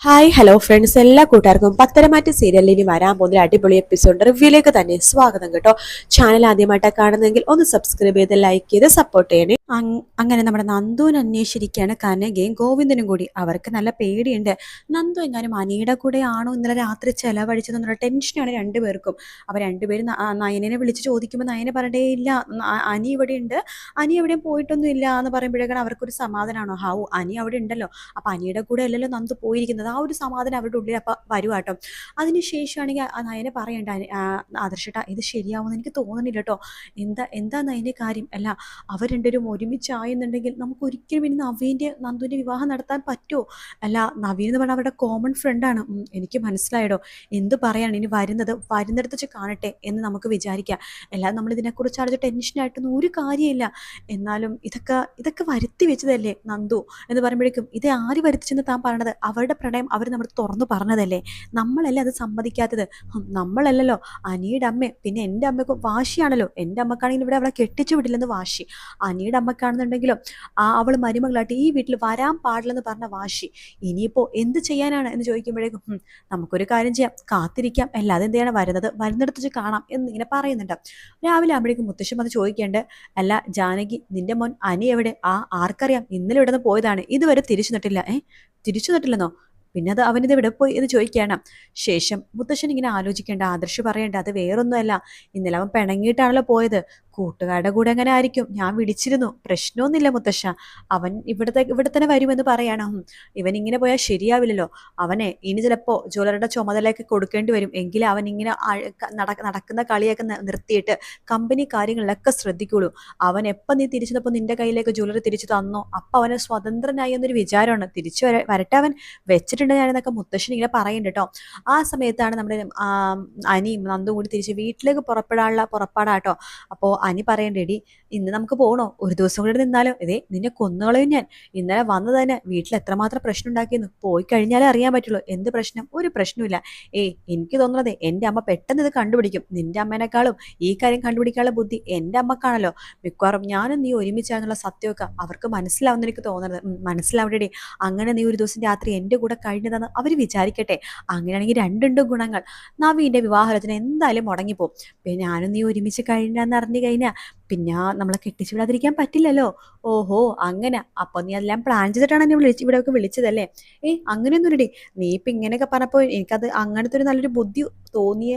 Hi hello friends, എല്ലാ കൂട്ടുകാർക്കും പത്തരമാറ്റ് സീരിയലിൽ ഇനി വരാൻ പോകുന്ന ഒരു അടിപൊളി എപ്പിസോഡ് റിവ്യൂയിലേക്ക് തന്നെ സ്വാഗതം കേട്ടോ. ചാനൽ ആദ്യമായിട്ടാണ് കാണുന്നതെങ്കിൽ ഒന്ന് സബ്സ്ക്രൈബ് ചെയ്ത് ലൈക്ക് ചെയ്ത് സപ്പോർട്ട് ചെയ്യണേ. അങ്ങനെ നമ്മുടെ നന്ദുവിനെ അന്വേഷിച്ചിരിക്കുകയാണ് കനകയും ഗോവിന്ദനും കൂടി. അവർക്ക് നല്ല പേടിയുണ്ട്. നന്ദു എങ്ങാനും അനിയുടെ കൂടെ ആണോ ഇന്നലെ രാത്രി ചെലവഴിച്ചതെന്നുള്ള ടെൻഷനാണ് രണ്ടുപേർക്കും. അവർ രണ്ടുപേരും നയനെ വിളിച്ച് ചോദിക്കുമ്പോൾ നയനെ പറയണ്ടേ ഇല്ല, അനി ഇവിടെ ഉണ്ട്, അനി എവിടെയും പോയിട്ടൊന്നും ഇല്ല എന്ന് പറയുമ്പോഴേക്കാണ് അവർക്കൊരു സമാധാനമാണോ. ഹാവു, അനി അവിടെ ഉണ്ടല്ലോ, അപ്പൊ അനിയുടെ കൂടെ അല്ലല്ലോ നന്ദു പോയിരിക്കുന്നത്. ആ ഒരു സമാധാനം അവരുടെ ഉള്ളിൽ അപ്പം വരുവാട്ടോ. അതിനുശേഷമാണെങ്കിൽ ആ നയനെ പറയണ്ട, ആദർശേട്ടാ ഇത് ശരിയാവുമെന്ന് എനിക്ക് തോന്നുന്നില്ല കേട്ടോ. എന്താ നയൻ്റെ കാര്യം? അല്ല, അവർ രണ്ടുപേരും ഒരുമിച്ചായെന്നുണ്ടെങ്കിൽ നമുക്ക് ഒരിക്കലും ഇനി നന്ദുവിൻ്റെ വിവാഹം നടത്താൻ പറ്റുമോ? അല്ല, നവീൻ എന്ന് പറഞ്ഞാൽ അവരുടെ കോമൺ ഫ്രണ്ടാണ്. എനിക്ക് മനസ്സിലായടോ. എന്ത് പറയാണ്, ഇനി വരുന്നിടത്ത് വെച്ച് കാണട്ടെ എന്ന് നമുക്ക് വിചാരിക്കാം. അല്ലാതെ നമ്മൾ ഇതിനെക്കുറിച്ച് അടിച്ച് ടെൻഷനായിട്ടൊന്നും ഒരു കാര്യമില്ല. എന്നാലും ഇതൊക്കെ വരുത്തി വെച്ചതല്ലേ നന്ദു എന്ന് പറയുമ്പോഴേക്കും ഇത് ആര് വരുത്തിച്ചെന്ന് താൻ പറയണത്? അവരുടെ പ്രണയം അവർ നമ്മൾ തുറന്നു പറഞ്ഞതല്ലേ, നമ്മളല്ലേ അത് സമ്മതിക്കാത്തത്? നമ്മളല്ലല്ലോ, അനിയുടെ അമ്മ. പിന്നെ എൻ്റെ അമ്മക്ക് വാശിയാണല്ലോ. എൻ്റെ അമ്മക്കാണെങ്കിൽ ഇവിടെ അവളെ കെട്ടിച്ചു വിടില്ലെന്ന് വാശി, അനിയുടെ അമ്മക്കാണെന്നുണ്ടെങ്കിലും അവൾ മരുമകളായിട്ട് ഈ വീട്ടിൽ വരാൻ പാടില്ലെന്ന് പറഞ്ഞ വാശി. ഇനിയിപ്പോൾ എന്ത് ചെയ്യാനാണ് എന്ന് ചോദിക്കുമ്പോഴേക്കും നമുക്കൊരു കാര്യം ചെയ്യാം, കാത്തിരിക്കാം, അല്ലാതെ എന്ത് ചെയ്യണം, വരുന്നിടത്ത് വെച്ച് കാണാം എന്നിങ്ങനെ പറയുന്നുണ്ട്. രാവിലെ ആകുമ്പോഴേക്കും മുത്തശ്ശൻ വന്ന് ചോദിക്കേണ്ട, അല്ല ജാനകി, നിന്റെ മോൻ അനി എവിടെ? ആർക്കറിയാം, ഇന്നലെ ഇവിടെ നിന്ന് പോയതാണ്, ഇതുവരെ തിരിച്ചു നട്ടില്ല. തിരിച്ചു നട്ടില്ലെന്നോ? പിന്നെ അവനിത് എവിടെ പോയി എന്ന് ചോദിക്കുകയാണ്. ശേഷം മുത്തശ്ശൻ ഇങ്ങനെ ആലോചിക്കേണ്ട, ആദർശ് പറയേണ്ട, അത് വേറൊന്നുമല്ല, ഇന്നലെ അവൻ പിണങ്ങിയിട്ടാണല്ലോ പോയത്, കൂട്ടുകാരുടെ കൂടെ അങ്ങനെ ആയിരിക്കും, ഞാൻ വിളിച്ചിരുന്നു, പ്രശ്നമൊന്നുമില്ല മുത്തശ്ശ, അവൻ ഇവിടെ തന്നെ വരുമെന്ന് പറയണം. ഇവൻ ഇങ്ങനെ പോയാൽ ശരിയാവില്ലല്ലോ, അവനെ ഇനി ചിലപ്പോൾ ജ്വല്ലറിയുടെ ചുമതലയൊക്കെ കൊടുക്കേണ്ടി വരും. എങ്കിലും അവൻ ഇങ്ങനെ നടക്കുന്ന കളിയൊക്കെ നിർത്തിയിട്ട് കമ്പനി കാര്യങ്ങളിലൊക്കെ ശ്രദ്ധിക്കുള്ളൂ. അവൻ എപ്പം നീ തിരിച്ചപ്പോൾ നിന്റെ കയ്യിലേക്ക് ജ്വല്ലറി തിരിച്ചു തന്നോ അപ്പം അവന് സ്വതന്ത്രനായി എന്നൊരു വിചാരമാണ്. തിരിച്ചു വരട്ടെ, അവൻ വെച്ചിട്ടുണ്ട് ഞാനെന്നൊക്കെ മുത്തശ്ശൻ ഇങ്ങനെ പറയുന്നുണ്ട് കേട്ടോ. ആ സമയത്താണ് നമ്മുടെ അനിയും നന്ദും കൂടി തിരിച്ച് വീട്ടിലേക്ക് പുറപ്പാടാട്ടോ. അപ്പോൾ അനി പറയണ്ടേടി, ഇന്ന് നമുക്ക് പോകണോ? ഒരു ദിവസം കൂടെ നിന്നാലോ? നിന്നെ കൊന്നുകളയും ഞാൻ. ഇന്നലെ വന്നത് തന്നെ വീട്ടിൽ എത്രമാത്രം പ്രശ്നം ഉണ്ടാക്കിയെന്ന് പോയി കഴിഞ്ഞാലേ അറിയാൻ പറ്റുള്ളൂ. എന്ത് പ്രശ്നം? ഒരു പ്രശ്നമില്ല. എനിക്ക് തോന്നുന്നത് എൻ്റെ അമ്മ പെട്ടെന്ന് ഇത് കണ്ടുപിടിക്കും. നിന്റെ അമ്മേനേക്കാളും ഈ കാര്യം കണ്ടുപിടിക്കാനുള്ള ബുദ്ധി എൻ്റെ അമ്മക്കാണല്ലോ. മിക്കവാറും ഞാനും നീ ഒരുമിച്ചാന്നുള്ള സത്യമൊക്കെ അവർക്ക് മനസ്സിലാവുന്ന എനിക്ക് തോന്നുന്നത്. മനസ്സിലാവണ്ടേ? അങ്ങനെ നീ ഒരു ദിവസം രാത്രി എൻ്റെ കൂടെ കഴിഞ്ഞതെന്ന് അവർ വിചാരിക്കട്ടെ. അങ്ങനെയാണെങ്കിൽ രണ്ടുണ്ട് ഗുണങ്ങൾ. നവീൻ്റെ വിവാഹത്തിന് എന്തായാലും മുടങ്ങിപ്പോവും. പിന്നെ ഞാനും നീ ഒരുമിച്ച് കഴിഞ്ഞാന്ന് അറിഞ്ഞു കഴിഞ്ഞാൽ പിന്നെ നമ്മളെ കെട്ടിച്ചു വിടാതിരിക്കാൻ പറ്റില്ലല്ലോ. ഓഹോ, അങ്ങനെ. അപ്പൊ നീ അതെല്ലാം പ്ലാൻ ചെയ്തിട്ടാണ് എന്നെ ഇവിടെയൊക്കെ വിളിച്ചതല്ലേ? അങ്ങനെയൊന്നും ഇല്ലടി, നീ ഇപ്പൊ ഇങ്ങനെയൊക്കെ പറഞ്ഞപ്പോൾ എനിക്കത് അങ്ങനത്തെ ഒരു നല്ലൊരു ബുദ്ധി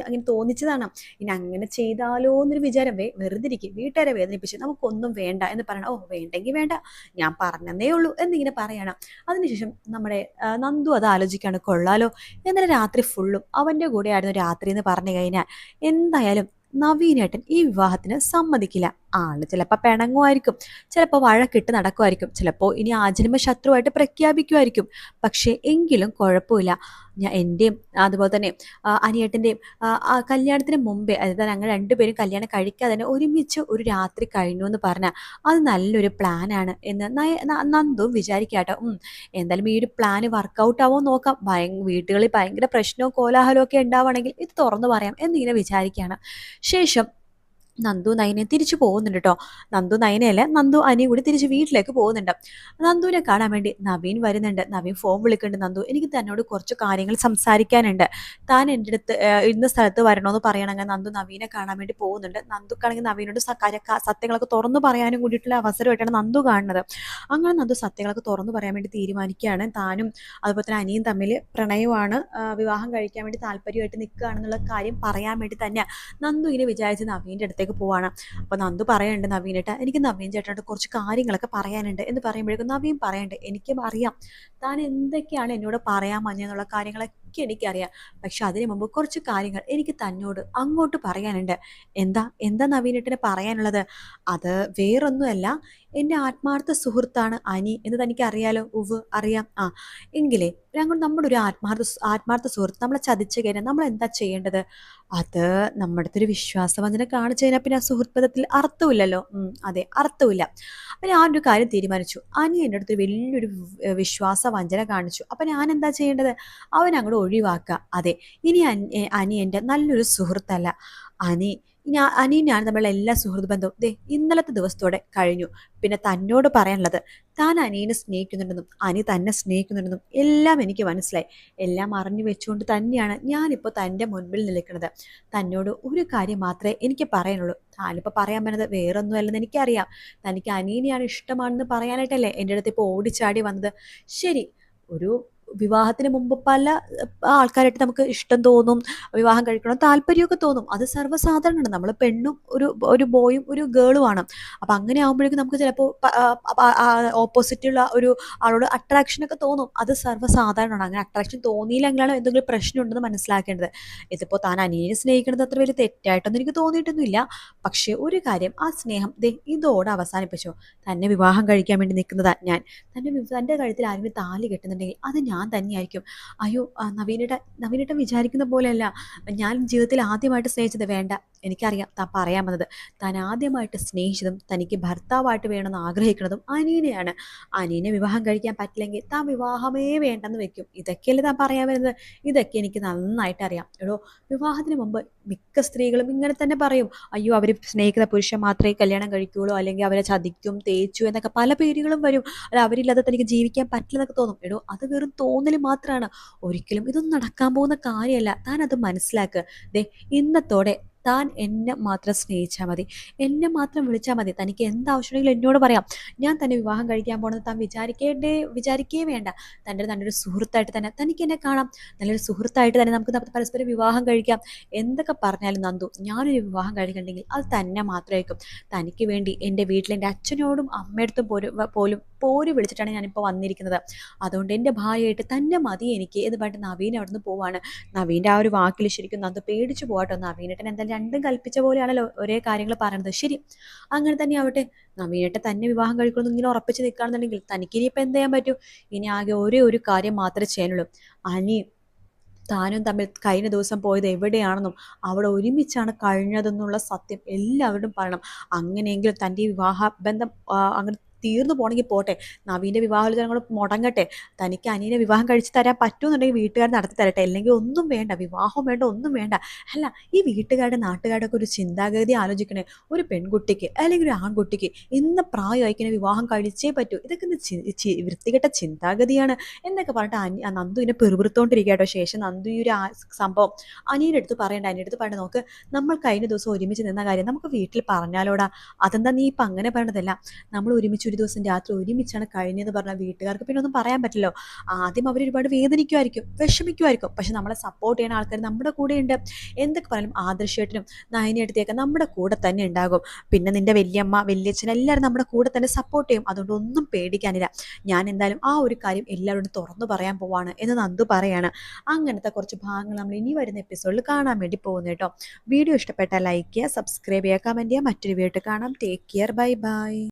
അങ്ങനെ തോന്നിച്ചതാണ്. ഇനി അങ്ങനെ ചെയ്താലോ എന്നൊരു വിചാരം. വെറുതെ ഇരിക്കും, വീട്ടുകാരെ വേദനിപ്പിച്ച് നമുക്കൊന്നും വേണ്ട എന്ന് പറയണം. വേണ്ടെങ്കിൽ വേണ്ട, ഞാൻ പറഞ്ഞതേ ഉള്ളൂ എന്നിങ്ങനെ പറയണം. അതിനുശേഷം നമ്മുടെ നന്ദു അത് ആലോചിക്കാണ്, കൊള്ളാലോ, ഇന്നലെ രാത്രി ഫുള്ളും അവൻ്റെ കൂടെ ആയിരുന്നു രാത്രി എന്ന് പറഞ്ഞു കഴിഞ്ഞാൽ എന്തായാലും നവീനേട്ടൻ ഈ വിവാഹത്തിന് സമ്മതിക്കില്ല. ആള് ചിലപ്പോൾ പിണങ്ങുമായിരിക്കും, ചിലപ്പോൾ വഴക്കിട്ട് നടക്കുമായിരിക്കും, ചിലപ്പോൾ ഇനി ആജന്മ ശത്രുവായിട്ട് പ്രഖ്യാപിക്കുമായിരിക്കും. പക്ഷേ എങ്കിലും കുഴപ്പമില്ല, എൻ്റെയും അതുപോലെ തന്നെ അനിയേട്ടൻ്റെയും കല്യാണത്തിന് മുമ്പേ, അതായത് ഞങ്ങൾ രണ്ടുപേരും കല്യാണം കഴിക്കാതെ തന്നെ ഒരുമിച്ച് ഒരു രാത്രി കഴിഞ്ഞു എന്ന് പറഞ്ഞാൽ അത് നല്ലൊരു പ്ലാനാണ് എന്ന് നന്ദു വിചാരിക്കാട്ടോ. എന്തായാലും ഈ ഒരു പ്ലാന് വർക്കൗട്ട് ആവോ നോക്കാം. വീട്ടുകളിൽ ഭയങ്കര പ്രശ്നവും കോലാഹലവും ഒക്കെ ഉണ്ടാവുകയാണെങ്കിൽ ഇത് തുറന്നു പറയാം എന്നിങ്ങനെ വിചാരിക്കുകയാണ്. ശേഷം നന്ദു നയനെ തിരിച്ചു പോകുന്നുണ്ട് കേട്ടോ. നന്ദു നയനയല്ല, നന്ദു അനിയും കൂടി തിരിച്ച് വീട്ടിലേക്ക് പോകുന്നുണ്ട്. നന്ദുവിനെ കാണാൻ വേണ്ടി നവീൻ വരുന്നുണ്ട്. നവീൻ ഫോൺ വിളിക്കുന്നുണ്ട്, നന്ദു എനിക്ക് തന്നോട് കുറച്ച് കാര്യങ്ങൾ സംസാരിക്കാനുണ്ട്, താൻ എൻ്റെ അടുത്ത് ഇന്ന സ്ഥലത്ത് വരണമെന്ന് പറയണമെങ്കിൽ നന്ദു നവീനെ കാണാൻ വേണ്ടി പോകുന്നുണ്ട്. നന്ദുക്കാണെങ്കിൽ നവീനോട് സത്യങ്ങളൊക്കെ തുറന്നു പറയാനും കൂടിയിട്ടുള്ള അവസരമായിട്ടാണ് നന്ദു കാണുന്നത്. അങ്ങനെ നന്ദു സത്യങ്ങളൊക്കെ തുറന്നു പറയാൻ വേണ്ടി തീരുമാനിക്കുകയാണ്. താനും അതുപോലെ തന്നെ അനിയും തമ്മിൽ പ്രണയമാണ്, വിവാഹം കഴിക്കാൻ വേണ്ടി താല്പര്യമായിട്ട് നിൽക്കുകയാണെന്നുള്ള കാര്യം പറയാൻ വേണ്ടി തന്നെ നന്ദു ഇങ്ങനെ വിചാരിച്ച് നവീൻ്റെ അടുത്തേക്ക് പോവാണ്. അപ്പോൾ നന്ദു പറയുന്നുണ്ട്, നവീനേട്ടാ എനിക്ക് നവീൻ ചേട്ടനോട് കുറച്ച് കാര്യങ്ങളൊക്കെ പറയാനുണ്ട് എന്ന് പറയുമ്പോഴേക്കും നവീൻ പറയുന്നുണ്ട്, എനിക്കും അറിയാം താൻ എന്തൊക്കെയാണ് എന്നോട് പറയാൻ മഞ്ഞെന്നുള്ള കാര്യങ്ങളൊക്കെ എനിക്കറിയാം. പക്ഷെ അതിനു മുമ്പ് കുറച്ച് കാര്യങ്ങൾ എനിക്ക് തന്നോട് അങ്ങോട്ട് പറയാനുണ്ട്. എന്താ നവീനേട്ടന് പറയാനുള്ളത്? അത് വേറൊന്നുമല്ല, എൻ്റെ ആത്മാർത്ഥ സുഹൃത്താണ് അനി എന്ന് തനിക്ക് അറിയാലോ. അറിയാം. എങ്കിലേ നമ്മുടെ ഒരു ആത്മാർത്ഥ സുഹൃത്ത് നമ്മളെ ചതിച്ചു കഴിഞ്ഞാൽ നമ്മൾ എന്താ ചെയ്യേണ്ടത്? അത് നമ്മുടെ അടുത്തൊരു വിശ്വാസവഞ്ചന കാണിച്ചു കഴിഞ്ഞാൽ പിന്നെ ആ സുഹൃത്ത് ബന്ധത്തിൽ അർത്ഥമില്ലല്ലോ. അതെ, അർത്ഥമില്ല. അപ്പം ഞാൻ ഒരു കാര്യം തീരുമാനിച്ചു, അനി എൻ്റെ അടുത്ത് വലിയൊരു വിശ്വാസവഞ്ചന കാണിച്ചു. അപ്പം ഞാൻ എന്താ ചെയ്യേണ്ടത്? അവൻ അങ്ങോട്ട് ഒഴിവാക്കുക. അതെ, ഇനി അനി എൻ്റെ നല്ലൊരു സുഹൃത്തല്ല. അനി അനിയനാണ് തമ്മിലുള്ള എല്ലാ സുഹൃത്ത് ബന്ധവും ഇന്നലത്തെ ദിവസത്തോടെ കഴിഞ്ഞു. പിന്നെ തന്നോട് പറയാനുള്ളത്, താൻ അനിയനെ സ്നേഹിക്കുന്നുണ്ടെന്നും അനി തന്നെ സ്നേഹിക്കുന്നുണ്ടെന്നും എല്ലാം എനിക്ക് മനസ്സിലായി. എല്ലാം അറിഞ്ഞു വെച്ചുകൊണ്ട് തന്നെയാണ് ഞാനിപ്പോൾ തൻ്റെ മുൻപിൽ നിൽക്കുന്നത്. തന്നോട് ഒരു കാര്യം മാത്രമേ എനിക്ക് പറയാനുള്ളൂ. താനിപ്പോൾ പറയാൻ പറ്റുന്നത് വേറൊന്നും അല്ലെന്ന് എനിക്കറിയാം. തനിക്ക് അനിയനെയാണ് ഇഷ്ടമാണെന്ന് പറയാനായിട്ടല്ലേ എൻ്റെ അടുത്ത് ഇപ്പോൾ ഓടിച്ചാടി വന്നത്. ശരി, ഒരു വിവാഹത്തിന് മുമ്പ് പല ആൾക്കാരായിട്ട് നമുക്ക് ഇഷ്ടം തോന്നും, വിവാഹം കഴിക്കണം താല്പര്യമൊക്കെ തോന്നും. അത് സർവ്വസാധാരണമാണ്. നമ്മൾ പെണ്ണും ഒരു ബോയും ഒരു ഗേളും ആണ്. അപ്പം അങ്ങനെ ആകുമ്പോഴേക്കും നമുക്ക് ചിലപ്പോൾ ഓപ്പോസിറ്റുള്ള ഒരു ആളോട് അട്രാക്ഷനൊക്കെ തോന്നും. അത് സർവ്വസാധാരണമാണ്. അങ്ങനെ അട്രാക്ഷൻ തോന്നിയില്ലെങ്കിലാണ് എന്തെങ്കിലും പ്രശ്നമുണ്ടെന്ന് മനസ്സിലാക്കേണ്ടത്. ഇതിപ്പോൾ താൻ അനിയനെ സ്നേഹിക്കുന്നത് അത്ര വലിയ തെറ്റായിട്ടൊന്നും എനിക്ക് തോന്നിയിട്ടൊന്നുമില്ല. പക്ഷേ ഒരു കാര്യം, ആ സ്നേഹം ഇതോടെ അവസാനിപ്പിച്ചോ. തന്നെ വിവാഹം കഴിക്കാൻ വേണ്ടി നിൽക്കുന്നതാ ഞാൻ. തൻ്റെ കഴുത്തിൽ ആരെങ്കിലും താലി കെട്ടുന്നുണ്ടെങ്കിൽ അത് ഞാൻ തന്നെയായിരിക്കും. അയ്യോ, നവീനേട്ടൻ വിചാരിക്കുന്ന പോലെയല്ല. ഞാൻ ജീവിതത്തിൽ ആദ്യമായിട്ട് സ്നേഹിച്ചത്, വേണ്ട, എനിക്കറിയാം താൻ പറയാൻ വന്നത്. താൻ ആദ്യമായിട്ട് സ്നേഹിച്ചതും തനിക്ക് ഭർത്താവായിട്ട് വേണമെന്ന് ആഗ്രഹിക്കുന്നതും അനിയനെയാണ്. അനിയനെ വിവാഹം കഴിക്കാൻ പറ്റില്ലെങ്കിൽ താൻ വിവാഹമേ വേണ്ടെന്ന് വെക്കും. ഇതൊക്കെയല്ലേ താൻ പറയാൻ വരുന്നത്? ഇതൊക്കെ എനിക്ക് നന്നായിട്ട് അറിയാം. എടോ, വിവാഹത്തിന് മുമ്പ് മിക്ക സ്ത്രീകളും ഇങ്ങനെ തന്നെ പറയും. അയ്യോ, അവർ സ്നേഹിക്കുന്ന പുരുഷൻ മാത്രമേ കല്യാണം കഴിക്കുകയുള്ളൂ, അല്ലെങ്കിൽ അവരെ ചതിക്കും, തേച്ചു എന്നൊക്കെ പല പേരുകളും വരും. അല്ല, അവരില്ലാതെ തനിക്ക് ജീവിക്കാൻ പറ്റില്ലെന്നൊക്കെ തോന്നും. എടോ, അത് വെറും തോന്നൽ മാത്രമാണ്. ഒരിക്കലും ഇതൊന്നും നടക്കാൻ പോകുന്ന കാര്യമല്ല. താൻ അത് മനസ്സിലാക്കുക. ഇന്നത്തോടെ താൻ എന്നെ മാത്രം സ്നേഹിച്ചാൽ മതി, എന്നെ മാത്രം വിളിച്ചാൽ മതി. തനിക്ക് എന്താവശ്യമുണ്ടെങ്കിലും എന്നോട് പറയാം. ഞാൻ തന്നെ വിവാഹം കഴിക്കാൻ പോകണമെന്ന് താൻ വിചാരിക്കേ വേണ്ട. നല്ലൊരു സുഹൃത്തായിട്ട് തന്നെ തനിക്ക് എന്നെ കാണാം. നല്ലൊരു സുഹൃത്തായിട്ട് തന്നെ നമുക്ക് പരസ്പരം വിവാഹം കഴിക്കാം. എന്തൊക്കെ പറഞ്ഞാലും നന്ദു, ഞാനൊരു വിവാഹം കഴിക്കണ്ടെങ്കിൽ അത് തന്നെ മാത്രമായിരിക്കും. തനിക്ക് വേണ്ടി എൻ്റെ വീട്ടിൽ എൻ്റെ അച്ഛനോടും അമ്മയടുത്തും പോലും പോര് വിളിച്ചിട്ടാണ് ഞാനിപ്പോൾ വന്നിരിക്കുന്നത്. അതുകൊണ്ട് എൻ്റെ ഭാര്യയായിട്ട് തന്നെ മതി എനിക്ക് എന്ന് പറഞ്ഞിട്ട് നവീൻ അവിടെ നിന്ന് പോവാണ്. നവീൻ്റെ ആ ഒരു വാക്കിൽ ശരിക്കും നന്ദു പേടിച്ചു പോകട്ടോ. നവീനേട്ടൻ എന്തായാലും രണ്ടും കൽപ്പിച്ച പോലെയാണല്ലോ ഒരേ കാര്യങ്ങൾ പറയുന്നത്. ശരി, അങ്ങനെ തന്നെ ആവട്ടെ. നവീനേട്ടൻ തന്നെ വിവാഹം കഴിക്കണമെന്ന് ഇങ്ങനെ ഉറപ്പിച്ച് നിൽക്കുകയാണെന്നുണ്ടെങ്കിൽ തനിക്ക് ഇനിയിപ്പോൾ എന്ത് ചെയ്യാൻ പറ്റും? ഇനി ആകെ ഒരേ ഒരു കാര്യം മാത്രമേ ചെയ്യാനുള്ളൂ. അനിയും താനും തമ്മിൽ കഴിഞ്ഞ ദിവസം പോയത് എവിടെയാണെന്നും അവിടെ ഒരുമിച്ചാണ് കഴിഞ്ഞതെന്നുള്ള സത്യം എല്ലാവരോടും പറയണം. അങ്ങനെയെങ്കിലും തൻ്റെ ഈ വിവാഹ ബന്ധം അങ്ങനെ തീർന്നു പോകണമെങ്കിൽ പോട്ടെ, നവീൻ്റെ വിവാഹാലോചന കൂടെ മുടങ്ങട്ടെ. തനിക്ക് അനിയനെ വിവാഹം കഴിച്ച് തരാൻ പറ്റുമെന്നുണ്ടെങ്കിൽ വീട്ടുകാർ നടത്തി തരട്ടെ. അല്ലെങ്കിൽ ഒന്നും വേണ്ട, വിവാഹം വേണ്ട, ഒന്നും വേണ്ട. അല്ല, ഈ വീട്ടുകാരുടെ നാട്ടുകാരുടെ ഒക്കെ ഒരു ചിന്താഗതി ആലോചിക്കണേ. ഒരു പെൺകുട്ടിക്ക് അല്ലെങ്കിൽ ഒരു ആൺകുട്ടിക്ക് ഇന്ന് പ്രായമായിക്കിനെ വിവാഹം കഴിച്ചേ പറ്റൂ. ഇതൊക്കെ വൃത്തികെട്ട ചിന്താഗതിയാണ് എന്നൊക്കെ പറഞ്ഞിട്ട് നന്ദുവിനെ പെറുപിറുത്തോണ്ടിരിക്കുക കേട്ടോ. ശേഷം നന്ദു ഈ ഒരു സംഭവം അനിയനെടുത്ത് പറയണ്ട. നോക്ക്, നമ്മൾ കഴിഞ്ഞ ദിവസം ഒരുമിച്ച് നിന്ന കാര്യം നമുക്ക് വീട്ടിൽ പറഞ്ഞാലോടാ. അതെന്താ നീ ഇപ്പം അങ്ങനെ പറയണതല്ല. നമ്മൾ ഒരുമിച്ച് ഒരു ദിവസം രാത്രി ഒരുമിച്ചാണ് കഴിഞ്ഞതെന്ന് പറഞ്ഞാൽ വീട്ടുകാർക്ക് പിന്നെ ഒന്നും പറയാൻ പറ്റില്ലോ. ആദ്യം അവർ ഒരുപാട് വേദനിക്കുമായിരിക്കും, വിഷമിക്കുമായിരിക്കും. പക്ഷെ നമ്മളെ സപ്പോർട്ട് ചെയ്യുന്ന ആൾക്കാർ നമ്മുടെ കൂടെ ഉണ്ട്. എന്തൊക്കെ പറയാനും ആദർശേട്ടനും നയനേട്ടത്തിയൊക്കെ നമ്മുടെ കൂടെ തന്നെ ഉണ്ടാകും. പിന്നെ നിന്റെ വല്യമ്മ, വല്യച്ഛൻ എല്ലാവരും നമ്മുടെ കൂടെ തന്നെ സപ്പോർട്ട് ചെയ്യും. അതുകൊണ്ട് ഒന്നും പേടിക്കാനില്ല. ഞാൻ എന്തായാലും ആ ഒരു കാര്യം എല്ലാവരോടും തുറന്നു പറയാൻ പോവാണ് എന്ന് നന്ദു പറയാണ്. അങ്ങനത്തെ കുറച്ച് ഭാഗങ്ങൾ നമ്മൾ ഇനി വരുന്ന എപ്പിസോഡിൽ കാണാൻ വേണ്ടി പോകുന്നു കേട്ടോ. വീഡിയോ ഇഷ്ടപ്പെട്ടാൽ ലൈക്ക് ചെയ്യുക, സബ്സ്ക്രൈബ് ചെയ്യുക, കമൻറ്റ് ചെയ്യുക. മറ്റൊരു വീഡിയോ കാണാം. Take care, bye bye.